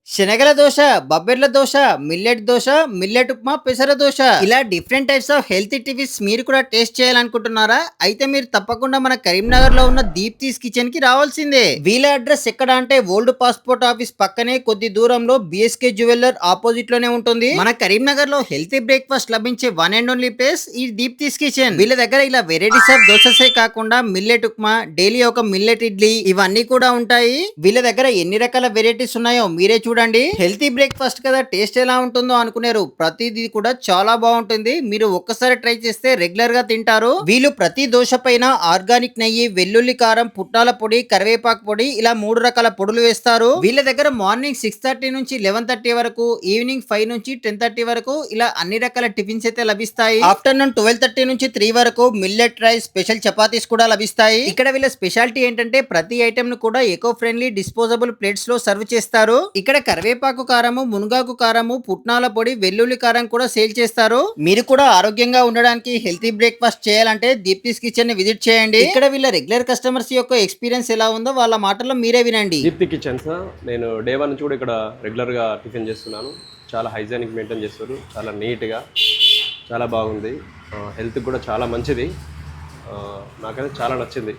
శనగల dosa, బొబ్బర్ల dosa, millet dosa, millet upma, పెసర దోశ ఇలా different types of healthy tiffins మీరు కూడా టేస్ట్ చేయాలనుకుంటున్నారా? అయితే మీరు తప్పకుండా మన కరీంనగర్‌లో ఉన్న దీప్తిస్ కిచెన్‌కి రావాల్సిందే. వీళ్ళ అడ్రెస్ ఎక్కడ అంటే ఓల్డ్ పాస్‌పోర్ట్ ఆఫీస్ పక్కనే కొద్ది దూరంలో బీఎస్‌కే జ్యువెల్లర్ అపోజిట్‌లోనే ఉంటుంది. మన కరీంనగర్‌లో హెల్తీ బ్రేక్‌ఫాస్ట్ లభించే వన్ అండ్ ఓన్లీ ప్లేస్ ఈ దీప్తిస్ కిచెన్. వీళ్ళ దగ్గర ఇలా వెరైటీస్ ఆఫ్ దోసెసే కాకుండా మిల్లెట్ ఉప్మా, డైలీ ఒక మిల్లెట్ ఇడ్లీ ఇవన్నీ కూడా ఉంటాయి. వీళ్ళ దగ్గర ఎన్ని రకాల వెరైటీస్ ఉన్నాయో మీరే చూడండి. హెల్తీ బ్రేక్ఫాస్ట్ కదా, టేస్ట్ ఎలా ఉంటుందో అనుకున్నారు. ప్రతిదీ కూడా చాలా బాగుంటుంది. మీరు ఒక్కసారి ట్రై చేస్తే రెగ్యులర్ గా తింటారు. వీళ్ళు ప్రతి దోశ పైన ఆర్గానిక్ నెయ్యి, వెల్లుల్లి కారం, పుట్నాల పొడి, కరివేపాకు పొడి ఇలా 3 రకాల పొడులు వేస్తారు. వీళ్ళ దగ్గర మార్నింగ్ 6:30 నుంచి 11:30 వరకు, ఈవినింగ్ 5 నుంచి 10:30 వరకు ఇలా అన్ని రకాల టిఫిన్స్ అయితే లభిస్తాయి. ఆఫ్టర్నూన్ 12:30 నుంచి 3 వరకు మిల్లెట్ రైస్, స్పెషల్ చపాతీస్ కూడా లభిస్తాయి. ఇక్కడ వీళ్ళ స్పెషాలిటీ ఏంటంటే ప్రతి ఐటెం ను కూడా ఎకో ఫ్రెండ్లీ డిస్పోజబుల్ ప్లేట్స్ లో సర్వ్ చేస్తారు. ఇక్కడ కరివేపాకు కారము, మునగాకు కారము, పుట్నాల పొడి, వెల్లుల్లి కారం కూడా సేల్ చేస్తారు. మీరు కూడా ఆరోగ్యంగా ఉండడానికి హెల్తీ బ్రేక్ఫాస్ట్ చేయాలంటే దీప్తిస్ కిచెన్ ని విజిట్ చేయండి. ఇక్కడ వీళ్ళ రెగ్యులర్ కస్టమర్స్ యొక్క ఎక్స్పీరియన్స్ ఎలా ఉందో వాళ్ళ మాటల్లో మీరే వినండి. దీప్తి కిచెన్స్, నేను డే 1 నుంచి కూడా ఇక్కడ రెగ్యులర్గా టిఫిన్ చేస్తున్నాను. చాలా హైజీనిక్ మెయింటైన్ చేస్తారు, చాలా నీట్గా, చాలా బాగుంది. హెల్త్కి కూడా చాలా మంచిది. నాకైతే చాలా నచ్చింది.